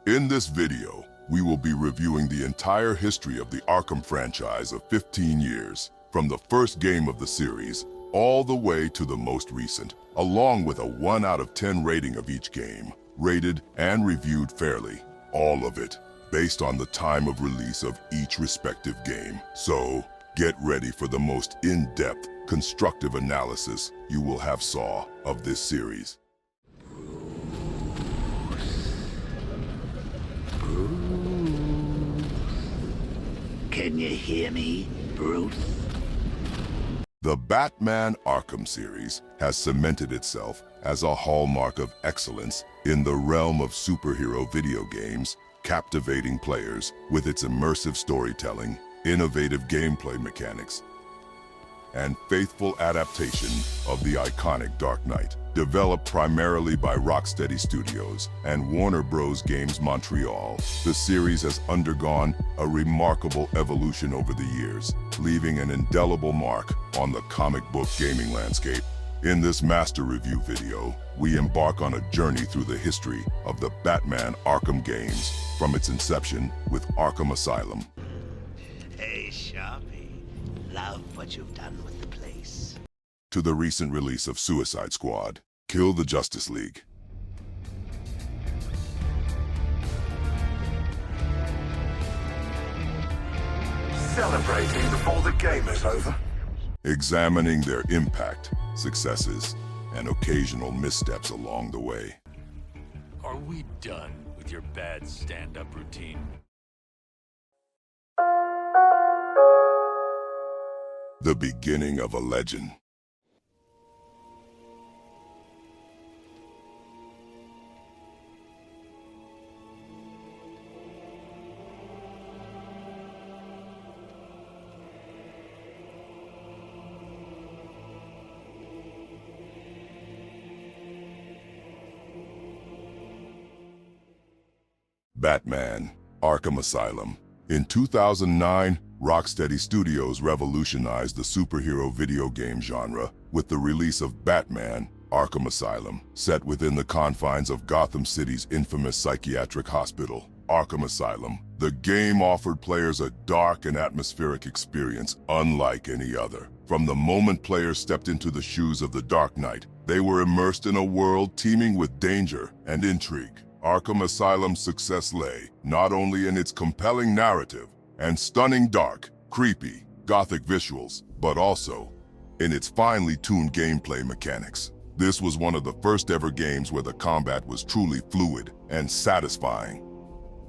In this video, we will be reviewing the entire history of the Arkham franchise of 15 years, from the first game of the series all the way to the most recent, along with a 1 out of 10 rating of each game, rated and reviewed fairly, all of it based on the time of release of each respective game. So, get ready for the most in-depth, constructive analysis you will have saw of this series. Can you hear me, Bruce? The Batman Arkham series has cemented itself as a hallmark of excellence in the realm of superhero video games, captivating players with its immersive storytelling, innovative gameplay mechanics, and faithful adaptation of the iconic Dark Knight. Developed primarily by Rocksteady Studios and Warner Bros. Games Montreal, the series has undergone a remarkable evolution over the years, leaving an indelible mark on the comic book gaming landscape. In this master review video, we embark on a journey through the history of the Batman Arkham games, from its inception with Arkham Asylum. Hey, Sharpie. Love what you've done with the place. To the recent release of Suicide Squad, Kill the Justice League. Celebrating before the game is over. Examining their impact, successes, and occasional missteps along the way. Are we done with your bad stand-up routine? The beginning of a legend. Batman, Arkham Asylum. In 2009, Rocksteady Studios revolutionized the superhero video game genre with the release of Batman, Arkham Asylum. Set within the confines of Gotham City's infamous psychiatric hospital, Arkham Asylum, the game offered players a dark and atmospheric experience unlike any other. From the moment players stepped into the shoes of the Dark Knight, they were immersed in a world teeming with danger and intrigue. Arkham Asylum's success lay not only in its compelling narrative and stunning dark, creepy, gothic visuals, but also in its finely tuned gameplay mechanics. This was one of the first ever games where the combat was truly fluid and satisfying,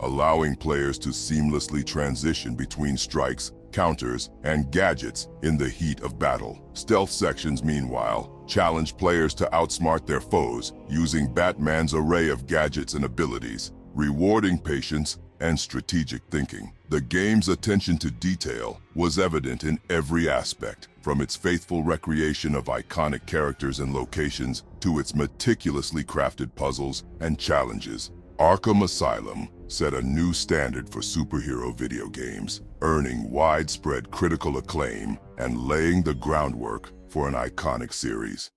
allowing players to seamlessly transition between strikes, counters, and gadgets in the heat of battle. Stealth sections, meanwhile, challenge players to outsmart their foes using Batman's array of gadgets and abilities, rewarding patience and strategic thinking. The game's attention to detail was evident in every aspect, from its faithful recreation of iconic characters and locations to its meticulously crafted puzzles and challenges. Arkham Asylum set a new standard for superhero video games, earning widespread critical acclaim and laying the groundwork for an iconic series.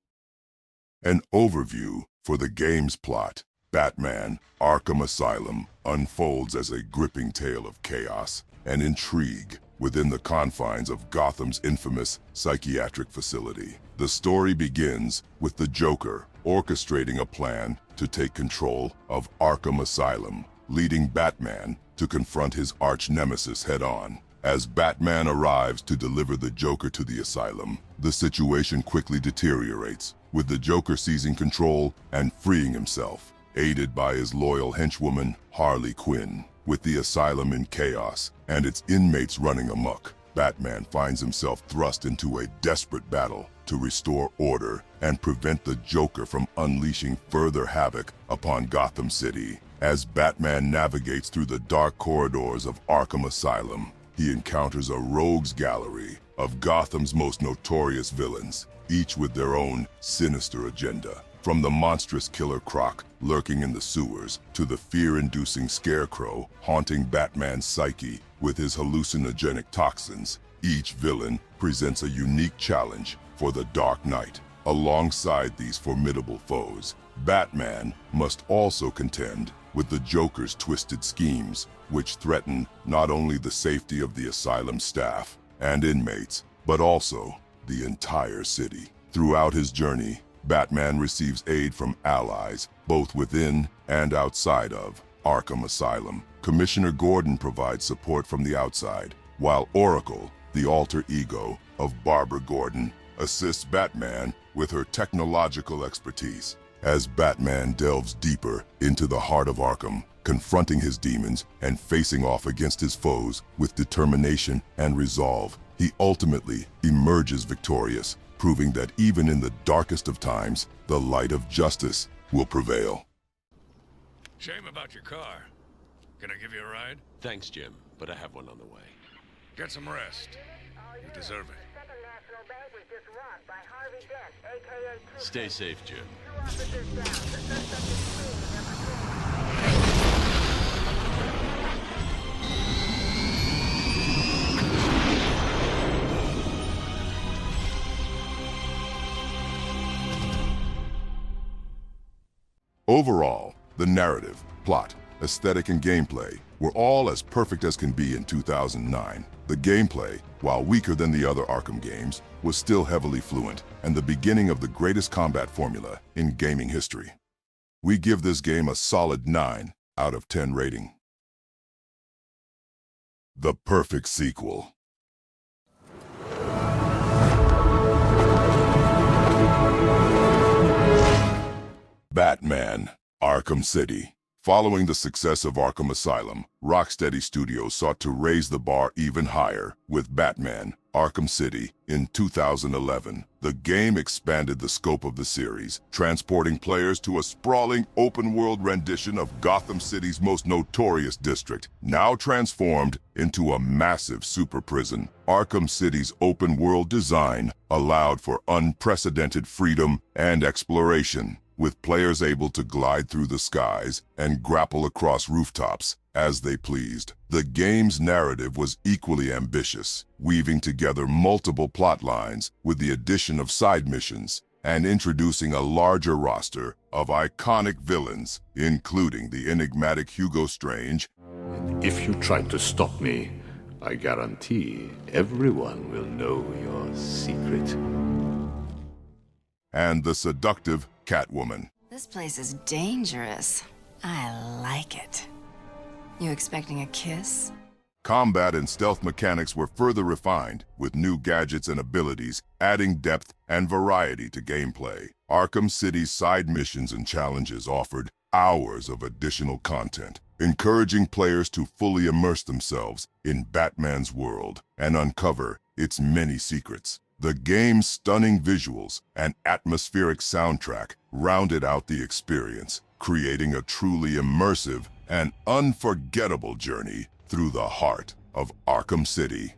An overview for the game's plot. Batman, Arkham Asylum unfolds as a gripping tale of chaos and intrigue within the confines of Gotham's infamous psychiatric facility. The story begins with the Joker orchestrating a plan to take control of Arkham Asylum, leading Batman to confront his arch-nemesis head-on. As Batman arrives to deliver the Joker to the asylum, the situation quickly deteriorates, with the Joker seizing control and freeing himself, aided by his loyal henchwoman, Harley Quinn. With the asylum in chaos and its inmates running amok, Batman finds himself thrust into a desperate battle to restore order and prevent the Joker from unleashing further havoc upon Gotham City. As Batman navigates through the dark corridors of Arkham Asylum, he encounters a rogues gallery of Gotham's most notorious villains, each with their own sinister agenda. From the monstrous Killer Croc lurking in the sewers to the fear-inducing Scarecrow haunting Batman's psyche with his hallucinogenic toxins, each villain presents a unique challenge for the Dark Knight. Alongside these formidable foes, Batman must also contend with the Joker's twisted schemes, which threaten not only the safety of the asylum staff and inmates, but also the entire city. Throughout his journey, Batman receives aid from allies, both within and outside of Arkham Asylum. Commissioner Gordon provides support from the outside, while Oracle, the alter ego of Barbara Gordon, assists Batman with her technological expertise. As Batman delves deeper into the heart of Arkham, confronting his demons and facing off against his foes with determination and resolve, he ultimately emerges victorious, proving that even in the darkest of times, the light of justice will prevail. Shame about your car. Can I give you a ride? Thanks, Jim, but I have one on the way. Get some rest. You deserve it. Stay safe, Jim. Overall, the narrative, plot, aesthetic, and gameplay were all as perfect as can be in 2009. The gameplay, while weaker than the other Arkham games, was still heavily fluent and the beginning of the greatest combat formula in gaming history. We give this game a solid 9 out of 10 rating. The perfect sequel. Batman: Arkham City. Following the success of Arkham Asylum, Rocksteady Studios sought to raise the bar even higher with Batman: Arkham City in 2011. The game expanded the scope of the series, transporting players to a sprawling open-world rendition of Gotham City's most notorious district, now transformed into a massive super prison. Arkham City's open-world design allowed for unprecedented freedom and exploration, with players able to glide through the skies and grapple across rooftops as they pleased. The game's narrative was equally ambitious, weaving together multiple plot lines with the addition of side missions and introducing a larger roster of iconic villains, including the enigmatic Hugo Strange. And if you try to stop me, I guarantee everyone will know your secret. And the seductive Catwoman. This place is dangerous. I like it. You expecting a kiss? Combat and stealth mechanics were further refined, with new gadgets and abilities, adding depth and variety to gameplay. Arkham City's side missions and challenges offered hours of additional content, encouraging players to fully immerse themselves in Batman's world and uncover its many secrets. The game's stunning visuals and atmospheric soundtrack rounded out the experience, creating a truly immersive and unforgettable journey through the heart of Arkham City.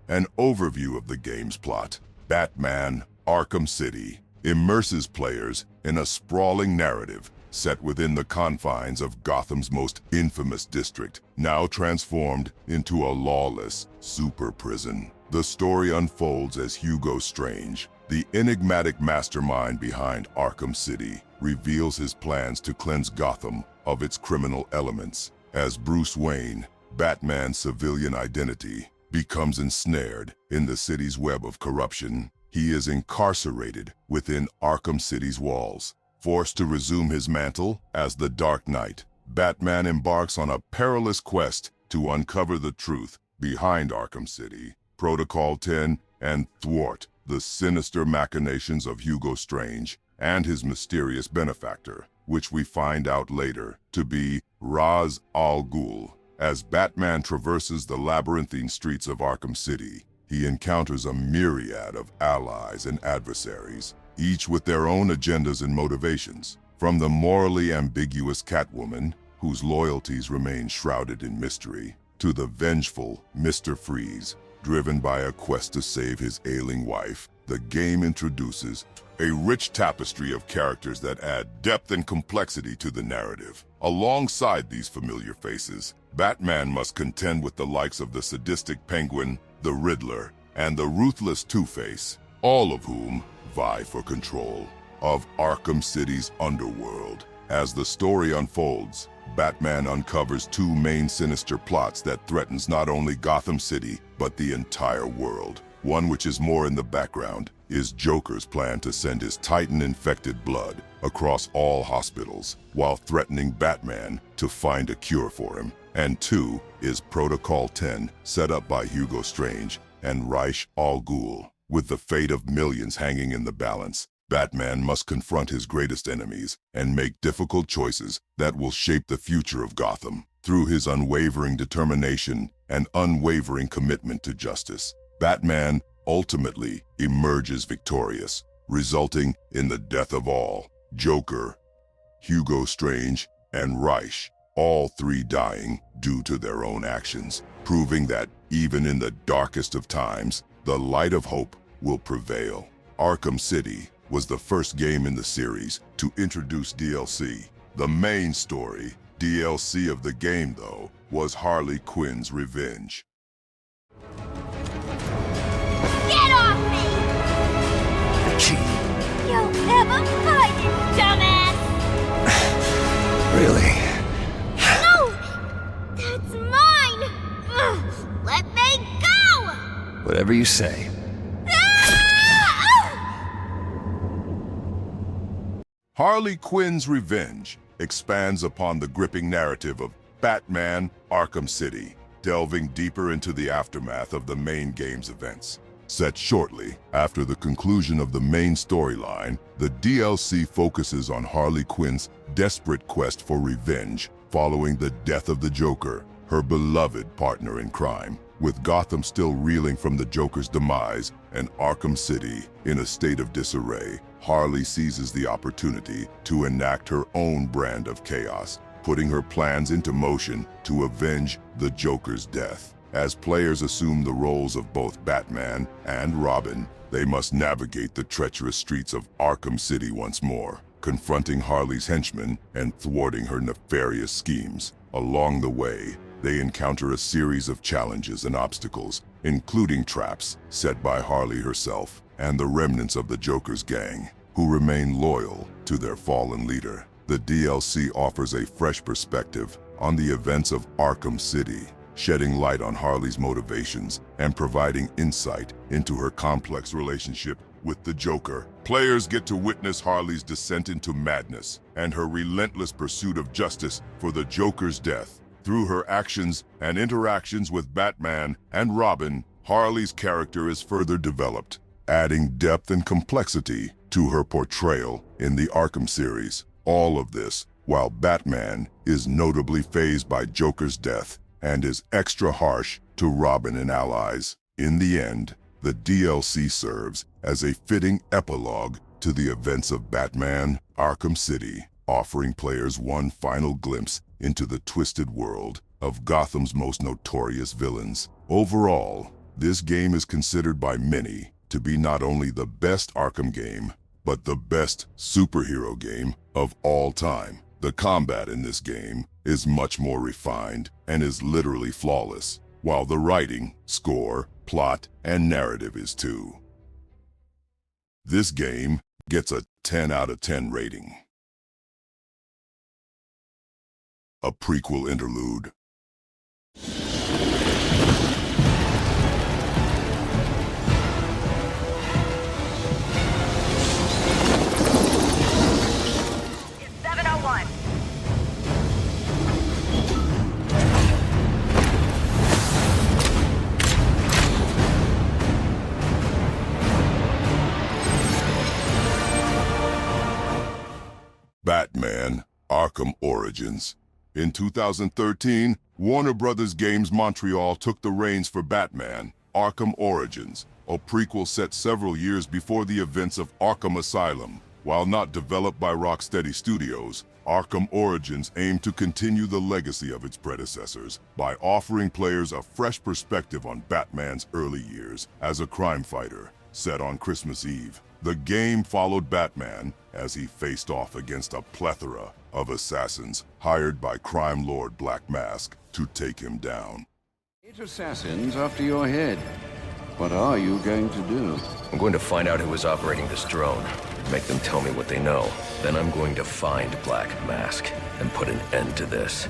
An overview of the game's plot. Batman: Arkham City immerses players in a sprawling narrative set within the confines of Gotham's most infamous district, now transformed into a lawless super prison. The story unfolds as Hugo Strange, the enigmatic mastermind behind Arkham City, reveals his plans to cleanse Gotham of its criminal elements. As Bruce Wayne, Batman's civilian identity, becomes ensnared in the city's web of corruption, he is incarcerated within Arkham City's walls. Forced to resume his mantle as the Dark Knight, Batman embarks on a perilous quest to uncover the truth behind Arkham City, Protocol 10, and thwart the sinister machinations of Hugo Strange and his mysterious benefactor, which we find out later to be Ra's al Ghul. As Batman traverses the labyrinthine streets of Arkham City, he encounters a myriad of allies and adversaries, each with their own agendas and motivations. From the morally ambiguous Catwoman, whose loyalties remain shrouded in mystery, to the vengeful Mr. Freeze, driven by a quest to save his ailing wife, the game introduces a rich tapestry of characters that add depth and complexity to the narrative. Alongside these familiar faces, Batman must contend with the likes of the sadistic Penguin, the Riddler, and the ruthless Two-Face, all of whom vie for control of Arkham City's underworld. As the story unfolds, Batman uncovers two main sinister plots that threatens not only Gotham City, but the entire world. One which is more in the background is Joker's plan to send his Titan-infected blood across all hospitals while threatening Batman to find a cure for him. And two is Protocol 10, set up by Hugo Strange and Ra's al Ghul. With the fate of millions hanging in the balance, Batman must confront his greatest enemies and make difficult choices that will shape the future of Gotham. Through his unwavering determination and unwavering commitment to justice, Batman ultimately emerges victorious, resulting in the death of all: Joker, Hugo Strange, and Ra's, all three dying due to their own actions, proving that even in the darkest of times, the light of hope will prevail. Arkham City was the first game in the series to introduce DLC. The main story, DLC of the game though, was Harley Quinn's revenge. Get off me! The key. You'll never find it, dumbass! Really? No! That's mine! Ugh, let me go! Whatever you say. Harley Quinn's Revenge expands upon the gripping narrative of Batman Arkham City, delving deeper into the aftermath of the main game's events. Set shortly after the conclusion of the main storyline, the DLC focuses on Harley Quinn's desperate quest for revenge following the death of the Joker, her beloved partner in crime. With Gotham still reeling from the Joker's demise and Arkham City in a state of disarray, Harley seizes the opportunity to enact her own brand of chaos, putting her plans into motion to avenge the Joker's death. As players assume the roles of both Batman and Robin, they must navigate the treacherous streets of Arkham City once more, confronting Harley's henchmen and thwarting her nefarious schemes. Along the way, they encounter a series of challenges and obstacles, including traps set by Harley herself and the remnants of the Joker's gang, who remain loyal to their fallen leader. The DLC offers a fresh perspective on the events of Arkham City, shedding light on Harley's motivations and providing insight into her complex relationship with the Joker. Players get to witness Harley's descent into madness and her relentless pursuit of justice for the Joker's death. Through her actions and interactions with Batman and Robin, Harley's character is further developed, adding depth and complexity to her portrayal in the Arkham series. All of this while Batman is notably fazed by Joker's death and is extra harsh to Robin and allies. In the end, the DLC serves as a fitting epilogue to the events of Batman Arkham City, offering players one final glimpse into the twisted world of Gotham's most notorious villains. Overall, this game is considered by many to be not only the best Arkham game, but the best superhero game of all time. The combat in this game is much more refined and is literally flawless, while the writing, score, plot, and narrative is too. This game gets a 10 out of 10 rating. A Prequel Interlude. It's 7:01. Batman Arkham Origins. In 2013, Warner Bros. Games Montreal took the reins for Batman Arkham Origins, a prequel set several years before the events of Arkham Asylum. While not developed by Rocksteady Studios, Arkham Origins aimed to continue the legacy of its predecessors by offering players a fresh perspective on Batman's early years as a crime fighter, set on Christmas Eve. The game followed Batman as he faced off against a plethora of assassins hired by crime lord Black Mask to take him down. 8 assassins after your head. What are you going to do? I'm going to find out who was operating this drone. make them tell me what they know. Then I'm going to find Black Mask and put an end to this.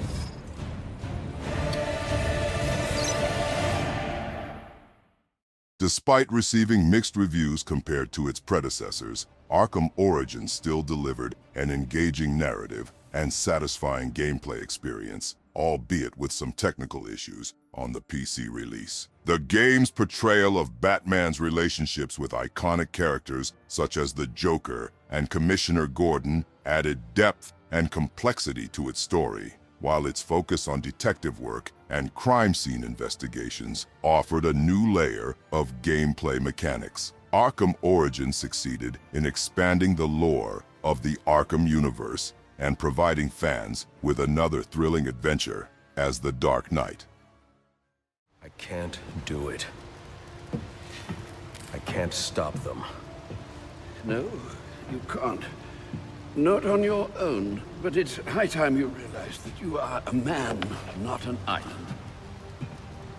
Despite receiving mixed reviews compared to its predecessors, Arkham Origins still delivered an engaging narrative and satisfying gameplay experience, albeit with some technical issues on the PC release. The game's portrayal of Batman's relationships with iconic characters such as the Joker and Commissioner Gordon added depth and complexity to its story, while its focus on detective work and crime scene investigations offered a new layer of gameplay mechanics. Arkham Origins succeeded in expanding the lore of the Arkham universe and providing fans with another thrilling adventure as the Dark Knight. I can't do it. I can't stop them. No, you can't. Not on your own, but it's high time you realize that you are a man, not an island.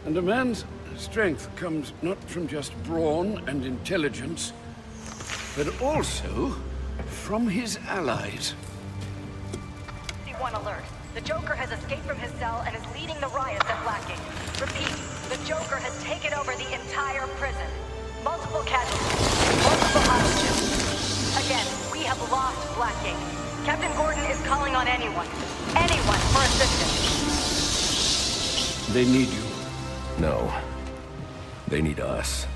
And a man's strength comes not from just brawn and intelligence, but also from his allies. C1 alert. The Joker has escaped from his cell and is leading the riots at Blackgate. Repeat, the Joker has taken over the entire prison. Multiple casualties, multiple hostages. Again, we have lost Blackgate. Captain Gordon is calling on anyone for assistance. They need you. No. They need us.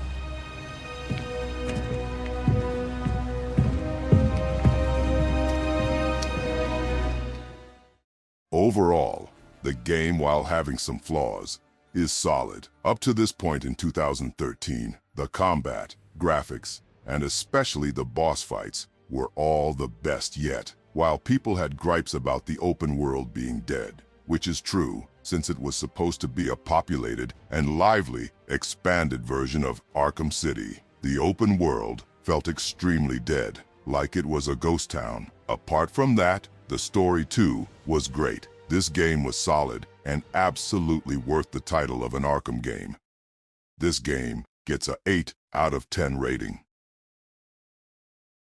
Overall, the game, while having some flaws, is solid. Up to this point in 2013, the combat, graphics, and especially the boss fights were all the best yet. While people had gripes about the open world being dead, which is true since it was supposed to be a populated and lively, expanded version of Arkham City, the open world felt extremely dead, like it was a ghost town. Apart from that, the story too was great. This game was solid and absolutely worth the title of an Arkham game. This game gets a 8 out of 10 rating.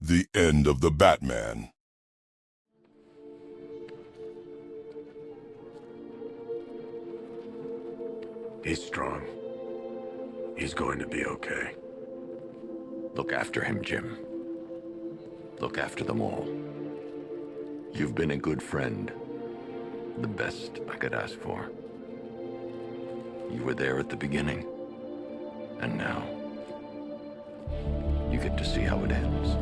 The end of the Batman. He's strong. He's going to be okay. Look after him, Jim. Look after them all. You've been a good friend. The best I could ask for. You were there at the beginning. And now, you get to see how it ends.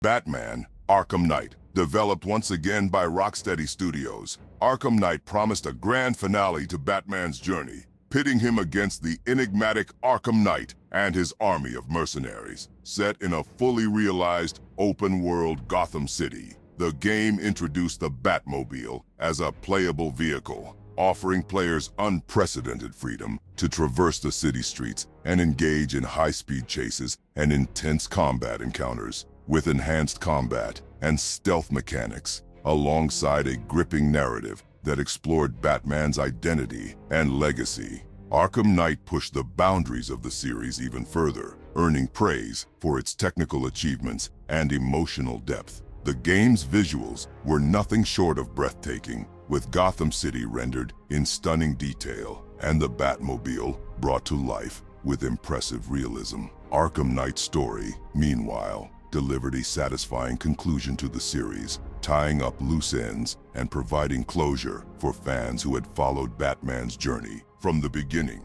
Batman: Arkham Knight. Developed once again by Rocksteady Studios, Arkham Knight promised a grand finale to Batman's journey, pitting him against the enigmatic Arkham Knight and his army of mercenaries. Set in a fully realized, open-world Gotham City, the game introduced the Batmobile as a playable vehicle, offering players unprecedented freedom to traverse the city streets and engage in high-speed chases and intense combat encounters. With enhanced combat and stealth mechanics, alongside a gripping narrative that explored Batman's identity and legacy, Arkham Knight pushed the boundaries of the series even further, earning praise for its technical achievements and emotional depth. The game's visuals were nothing short of breathtaking, with Gotham City rendered in stunning detail and the Batmobile brought to life with impressive realism. Arkham Knight's story, meanwhile, delivered a satisfying conclusion to the series, tying up loose ends and providing closure for fans who had followed Batman's journey from the beginning.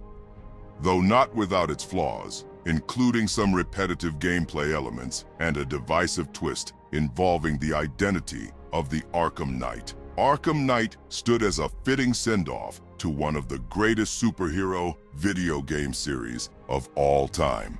Though not without its flaws, including some repetitive gameplay elements and a divisive twist involving the identity of the Arkham Knight, Arkham Knight stood as a fitting send-off to one of the greatest superhero video game series of all time.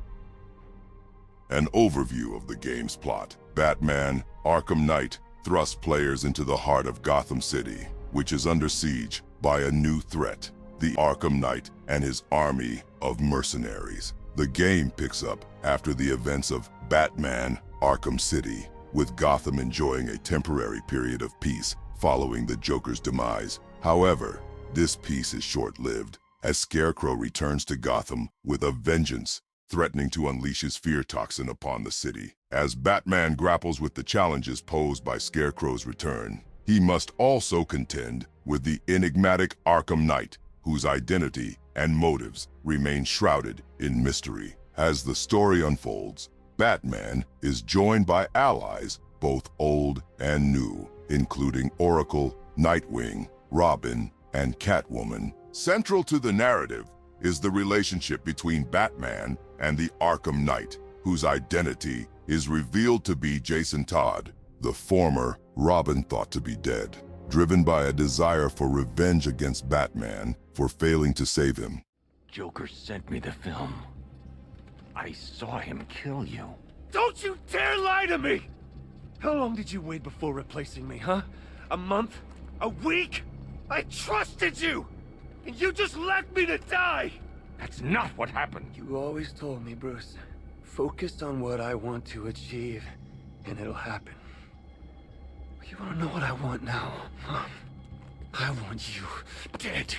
An overview of the game's plot. Batman: Arkham Knight thrusts players into the heart of Gotham City, which is under siege by a new threat, the Arkham Knight and his army of mercenaries. The game picks up after the events of Batman: Arkham City, with Gotham enjoying a temporary period of peace following the Joker's demise. However, this peace is short-lived, as Scarecrow returns to Gotham with a vengeance, threatening to unleash his fear toxin upon the city. As Batman grapples with the challenges posed by Scarecrow's return, he must also contend with the enigmatic Arkham Knight, whose identity and motives remain shrouded in mystery. As the story unfolds, Batman is joined by allies, both old and new, including Oracle, Nightwing, Robin, and Catwoman. Central to the narrative is the relationship between Batman and the Arkham Knight, whose identity is revealed to be Jason Todd, the former Robin thought to be dead, driven by a desire for revenge against Batman for failing to save him. Joker sent me the film. I saw him kill you. Don't you dare lie to me! How long did you wait before replacing me, huh? A month? A week? I trusted you! And you just left me to die! That's not what happened. You always told me, Bruce. Focus on what I want to achieve, and it'll happen. You wanna know what I want now, huh? I want you dead.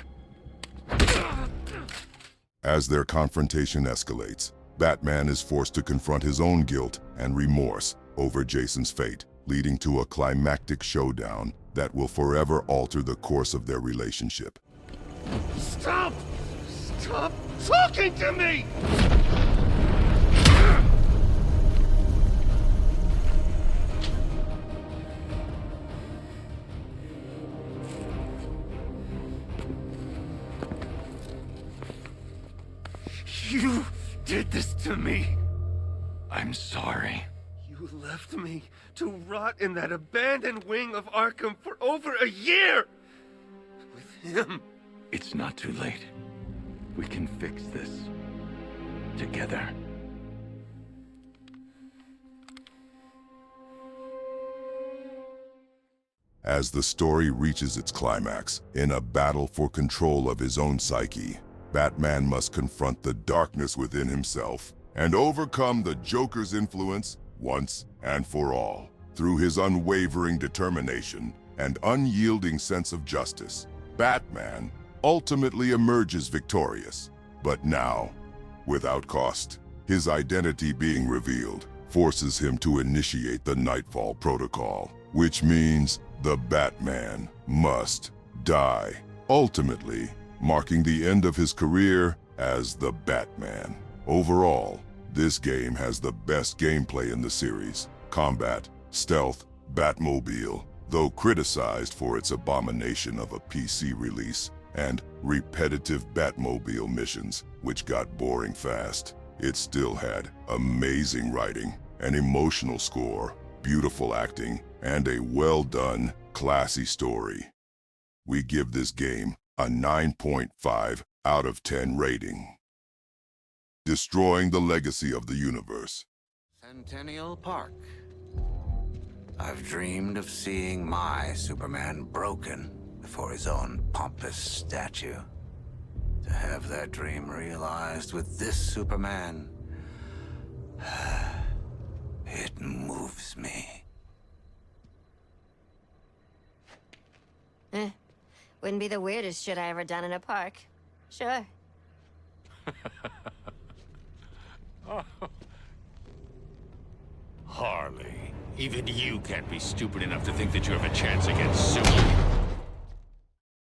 As their confrontation escalates, Batman is forced to confront his own guilt and remorse over Jason's fate, leading to a climactic showdown that will forever alter the course of their relationship. Stop! Stop talking to me! You did this to me. I'm sorry. You left me to rot in that abandoned wing of Arkham for over a year! With him. It's not too late. We can fix this. Together. As the story reaches its climax, in a battle for control of his own psyche, Batman must confront the darkness within himself and overcome the Joker's influence once and for all. Through his unwavering determination and unyielding sense of justice, Batman ultimately emerges victorious. But now, without cost, his identity being revealed forces him to initiate the Nightfall Protocol, which means the Batman must die, ultimately marking the end of his career as the Batman. Overall, this game has the best gameplay in the series: combat, stealth, Batmobile, though criticized for its abomination of a PC release, and repetitive Batmobile missions, which got boring fast. It still had amazing writing, an emotional score, beautiful acting, and a well-done, classy story. We give this game a 9.5 out of 10 rating. Destroying the legacy of the universe. Centennial Park. I've dreamed of seeing my Superman broken before his own pompous statue. To have that dream realized with this Superman, it moves me. Wouldn't be the weirdest shit I ever done in a park. Sure. Harley, even you can't be stupid enough to think that you have a chance against Superman.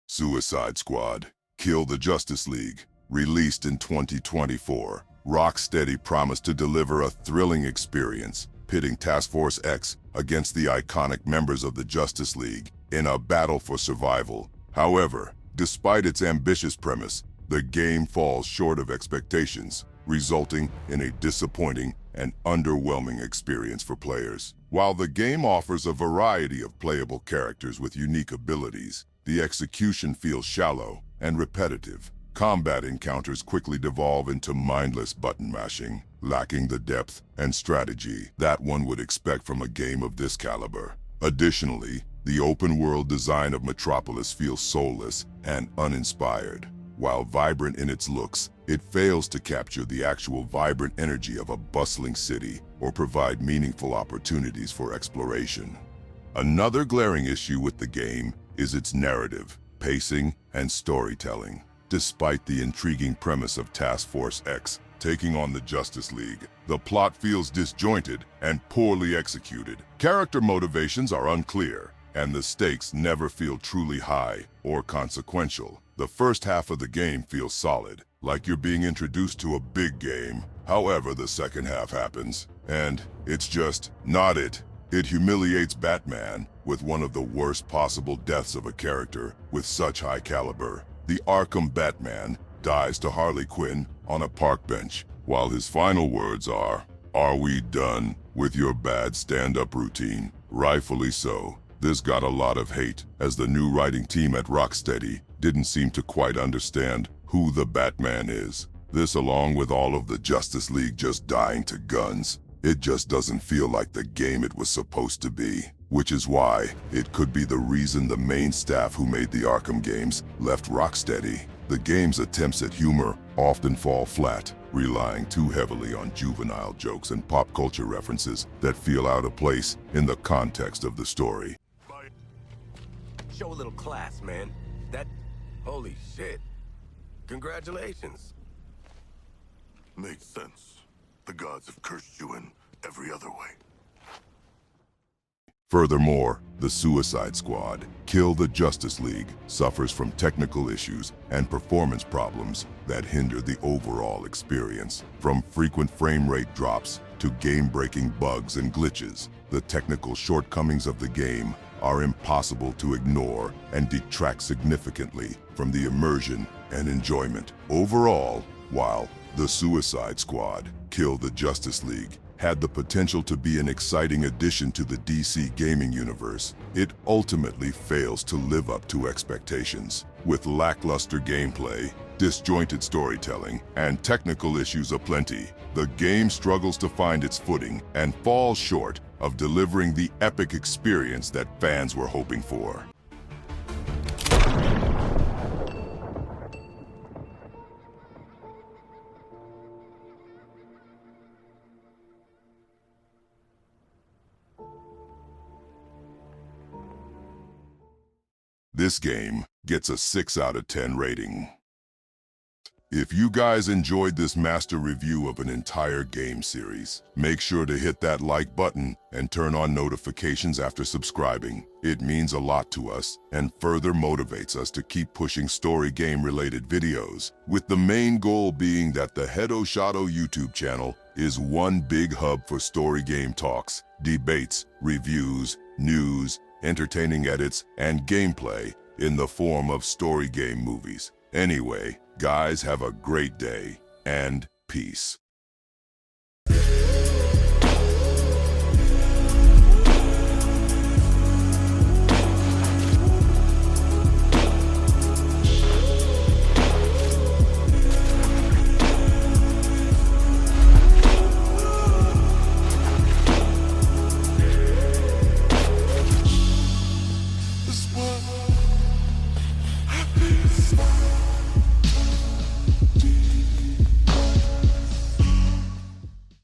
Suicide Squad: Kill the Justice League. Released in 2024, Rocksteady promised to deliver a thrilling experience, pitting Task Force X against the iconic members of the Justice League in a battle for survival. However, despite its ambitious premise, the game falls short of expectations, resulting in a disappointing and underwhelming experience for players. While the game offers a variety of playable characters with unique abilities, the execution feels shallow and repetitive. Combat encounters quickly devolve into mindless button mashing, lacking the depth and strategy that one would expect from a game of this caliber. Additionally, the open-world design of Metropolis feels soulless and uninspired. While vibrant in its looks, it fails to capture the actual vibrant energy of a bustling city or provide meaningful opportunities for exploration. Another glaring issue with the game is its narrative, pacing, and storytelling. Despite the intriguing premise of Task Force X taking on the Justice League, the plot feels disjointed and poorly executed. Character motivations are unclear, and the stakes never feel truly high or consequential. The first half of the game feels solid, like you're being introduced to a big game. However, the second half happens, and it's just not it. It humiliates Batman with one of the worst possible deaths of a character with such high caliber. The Arkham Batman dies to Harley Quinn on a park bench, while his final words are we done with your bad stand-up routine?" Rightfully so. This got a lot of hate, as the new writing team at Rocksteady didn't seem to quite understand who the Batman is. This, along with all of the Justice League just dying to guns, it just doesn't feel like the game it was supposed to be. Which is why it could be the reason the main staff who made the Arkham games left Rocksteady. The game's attempts at humor often fall flat, relying too heavily on juvenile jokes and pop culture references that feel out of place in the context of the story. Show a little class, man. Holy shit. Congratulations. Makes sense. The gods have cursed you in every other way. Furthermore, the Suicide Squad, Kill the Justice League, suffers from technical issues and performance problems that hinder the overall experience. From frequent frame rate drops to game-breaking bugs and glitches, the technical shortcomings of the game are impossible to ignore and detract significantly from the immersion and enjoyment. Overall, while the Suicide Squad, Kill the Justice League had the potential to be an exciting addition to the DC gaming universe, it ultimately fails to live up to expectations. With lackluster gameplay, disjointed storytelling, and technical issues aplenty, the game struggles to find its footing and falls short of delivering the epic experience that fans were hoping for. This game gets a 6 out of 10 rating. If you guys enjoyed this master review of an entire game series, make sure to hit that like button and turn on notifications after subscribing. It means a lot to us and further motivates us to keep pushing story game related videos, with the main goal being that the Hedo Shadow YouTube channel is one big hub for story game talks, debates, reviews, news, entertaining edits, and gameplay in the form of story game movies. Anyway, guys, have a great day, and peace.